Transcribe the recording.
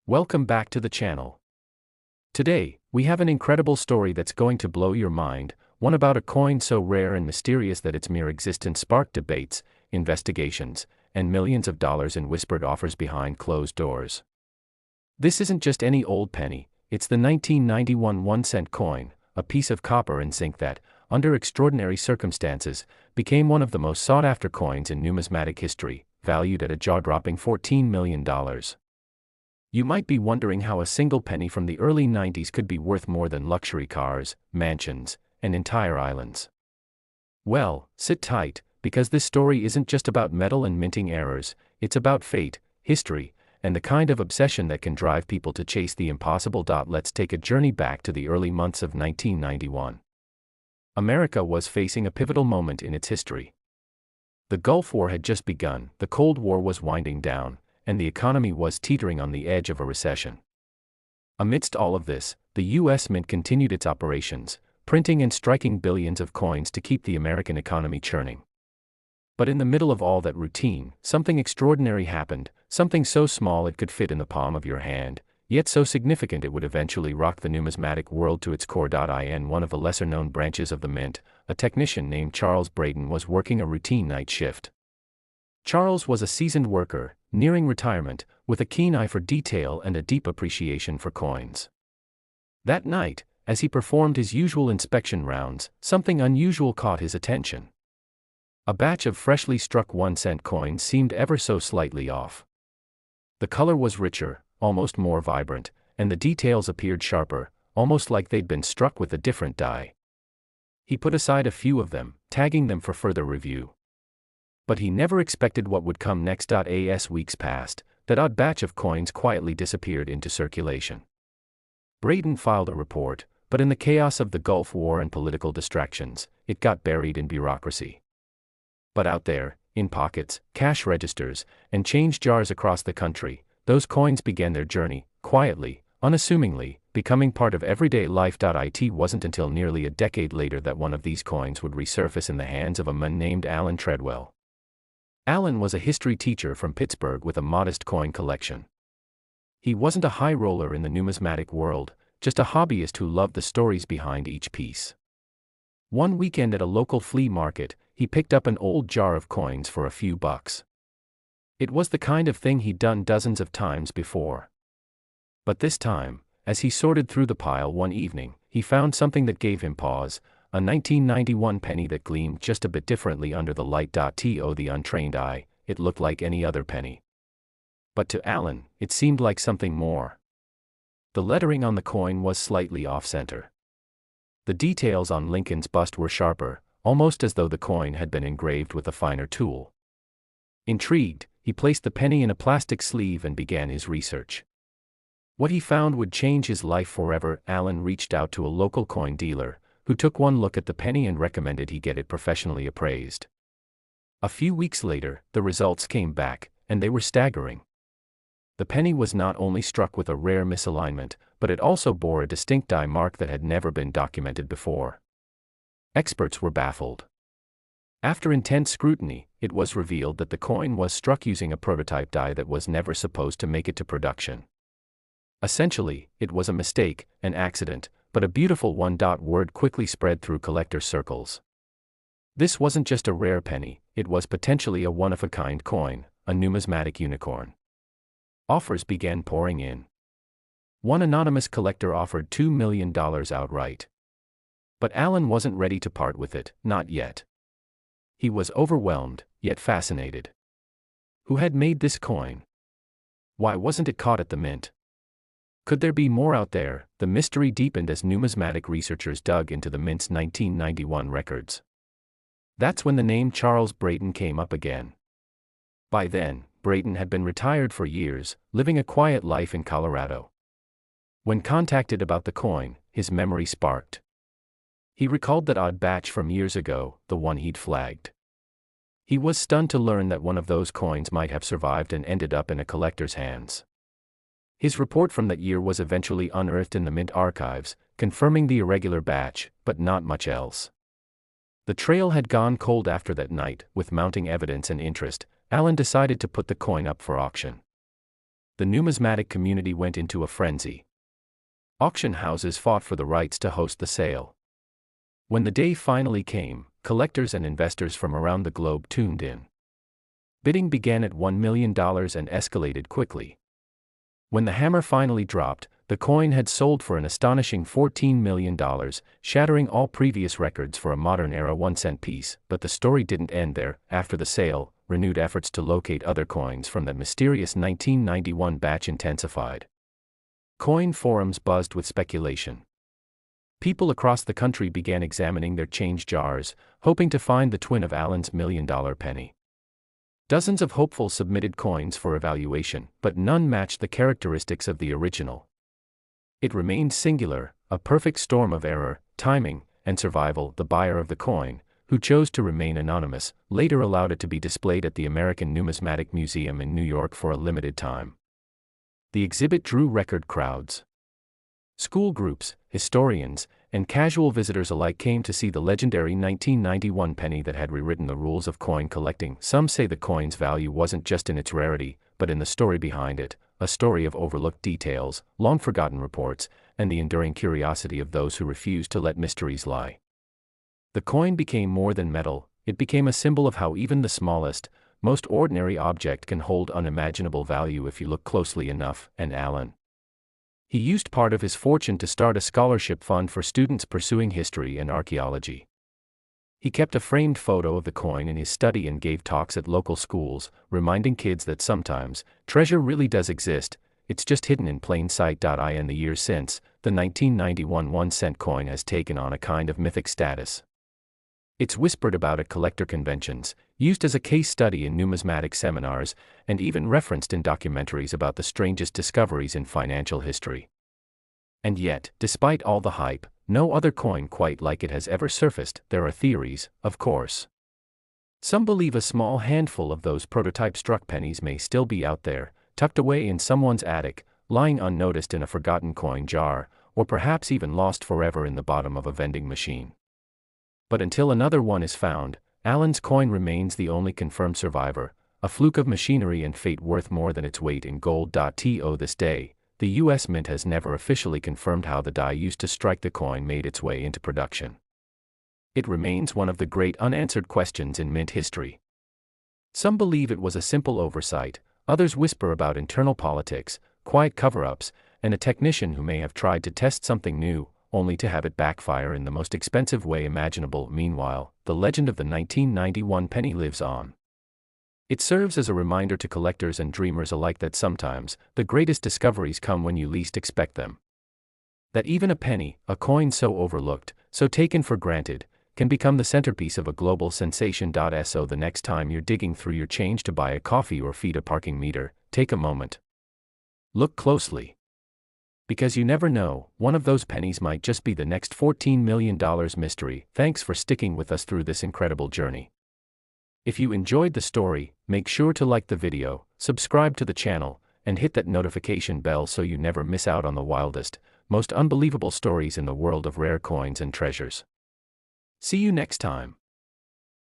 Welcome back to the channel. Today, we have an incredible story that's going to blow your mind, one about a coin so rare and mysterious that its mere existence sparked debates, investigations, and millions of dollars in whispered offers behind closed doors. This isn't just any old penny, it's the 1991 1-cent coin, a piece of copper and zinc that, under extraordinary circumstances, became one of the most sought-after coins in numismatic history, valued at a jaw-dropping $14 million. You might be wondering how a single penny from the early 90s could be worth more than luxury cars, mansions, and entire islands. Well, sit tight, because this story isn't just about metal and minting errors, it's about fate, history, and the kind of obsession that can drive people to chase the impossible. Let's take a journey back to the early months of 1991. America was facing a pivotal moment in its history. The Gulf War had just begun, the Cold War was winding down, and the economy was teetering on the edge of a recession. Amidst all of this, the U.S. Mint continued its operations, printing and striking billions of coins to keep the American economy churning. But in the middle of all that routine, something extraordinary happened, something so small it could fit in the palm of your hand, yet so significant it would eventually rock the numismatic world to its core. In one of the lesser-known branches of the Mint, a technician named Charles Braden was working a routine night shift. Charles was a seasoned worker, nearing retirement, with a keen eye for detail and a deep appreciation for coins. That night, as he performed his usual inspection rounds, something unusual caught his attention. A batch of freshly struck 1-cent coins seemed ever so slightly off. The color was richer, almost more vibrant, and the details appeared sharper, almost like they'd been struck with a different die. He put aside a few of them, tagging them for further review. But he never expected what would come next. As weeks passed, that odd batch of coins quietly disappeared into circulation. Braden filed a report, but in the chaos of the Gulf War and political distractions, it got buried in bureaucracy. But out there, in pockets, cash registers, and change jars across the country, those coins began their journey, quietly, unassumingly, becoming part of everyday life. It wasn't until nearly a decade later that one of these coins would resurface in the hands of a man named Alan Treadwell. Alan was a history teacher from Pittsburgh with a modest coin collection. He wasn't a high roller in the numismatic world, just a hobbyist who loved the stories behind each piece. One weekend at a local flea market, he picked up an old jar of coins for a few bucks. It was the kind of thing he'd done dozens of times before. But this time, as he sorted through the pile one evening, he found something that gave him pause. A 1991 penny that gleamed just a bit differently under the light. To the untrained eye, it looked like any other penny. But to Alan, it seemed like something more. The lettering on the coin was slightly off-center. The details on Lincoln's bust were sharper, almost as though the coin had been engraved with a finer tool. Intrigued, he placed the penny in a plastic sleeve and began his research. What he found would change his life forever. Alan reached out to a local coin dealer, who took one look at the penny and recommended he get it professionally appraised. A few weeks later, the results came back, and they were staggering. The penny was not only struck with a rare misalignment, but it also bore a distinct die mark that had never been documented before. Experts were baffled. After intense scrutiny, it was revealed that the coin was struck using a prototype die that was never supposed to make it to production. Essentially, it was a mistake, an accident, but a beautiful one. Word quickly spread through collector circles. This wasn't just a rare penny, it was potentially a one-of-a-kind coin, a numismatic unicorn. Offers began pouring in. One anonymous collector offered $2 million outright. But Alan wasn't ready to part with it, not yet. He was overwhelmed, yet fascinated. Who had made this coin? Why wasn't it caught at the Mint? Could there be more out there? The mystery deepened as numismatic researchers dug into the Mint's 1991 records. That's when the name Charles Braden came up again. By then, Braden had been retired for years, living a quiet life in Colorado. When contacted about the coin, his memory sparked. He recalled that odd batch from years ago, the one he'd flagged. He was stunned to learn that one of those coins might have survived and ended up in a collector's hands. His report from that year was eventually unearthed in the Mint archives, confirming the irregular batch, but not much else. The trail had gone cold after that night. With mounting evidence and interest, Alan decided to put the coin up for auction. the numismatic community went into a frenzy. Auction houses fought for the rights to host the sale. When the day finally came, collectors and investors from around the globe tuned in. Bidding began at $1 million and escalated quickly. When the hammer finally dropped, the coin had sold for an astonishing $14 million, shattering all previous records for a modern-era 1-cent piece. But the story didn't end there. After the sale, renewed efforts to locate other coins from that mysterious 1991 batch intensified. Coin forums buzzed with speculation. People across the country began examining their change jars, hoping to find the twin of Allen's million-dollar penny. Dozens of hopefuls submitted coins for evaluation, but none matched the characteristics of the original. It remained singular, a perfect storm of error, timing, and survival. The buyer of the coin, who chose to remain anonymous, later allowed it to be displayed at the American Numismatic Museum in New York for a limited time. The exhibit drew record crowds. School groups, historians, and casual visitors alike came to see the legendary 1991 penny that had rewritten the rules of coin collecting. Some say the coin's value wasn't just in its rarity, but in the story behind it, a story of overlooked details, long-forgotten reports, and the enduring curiosity of those who refused to let mysteries lie. The coin became more than metal, it became a symbol of how even the smallest, most ordinary object can hold unimaginable value if you look closely enough. And Allen. He used part of his fortune to start a scholarship fund for students pursuing history and archaeology. He kept a framed photo of the coin in his study and gave talks at local schools, reminding kids that sometimes, treasure really does exist, it's just hidden in plain sight. In the years since, the 1991 1-cent coin has taken on a kind of mythic status. It's whispered about at collector conventions, used as a case study in numismatic seminars, and even referenced in documentaries about the strangest discoveries in financial history. And yet, despite all the hype, no other coin quite like it has ever surfaced. There are theories, of course. Some believe a small handful of those prototype struck pennies may still be out there, tucked away in someone's attic, lying unnoticed in a forgotten coin jar, or perhaps even lost forever in the bottom of a vending machine. But until another one is found, Allen's coin remains the only confirmed survivor, a fluke of machinery and fate worth more than its weight in gold. To this day, the U.S. Mint has never officially confirmed how the die used to strike the coin made its way into production. It remains one of the great unanswered questions in mint history. Some believe it was a simple oversight, others whisper about internal politics, quiet cover-ups, and a technician who may have tried to test something new, only to have it backfire in the most expensive way imaginable. Meanwhile, the legend of the 1991 penny lives on. It serves as a reminder to collectors and dreamers alike that sometimes, the greatest discoveries come when you least expect them. That even a penny, a coin so overlooked, so taken for granted, can become the centerpiece of a global sensation. So the next time you're digging through your change to buy a coffee or feed a parking meter, take a moment. Look closely. Because you never know, one of those pennies might just be the next $14 million mystery. Thanks for sticking with us through this incredible journey. If you enjoyed the story, make sure to like the video, subscribe to the channel, and hit that notification bell so you never miss out on the wildest, most unbelievable stories in the world of rare coins and treasures. See you next time.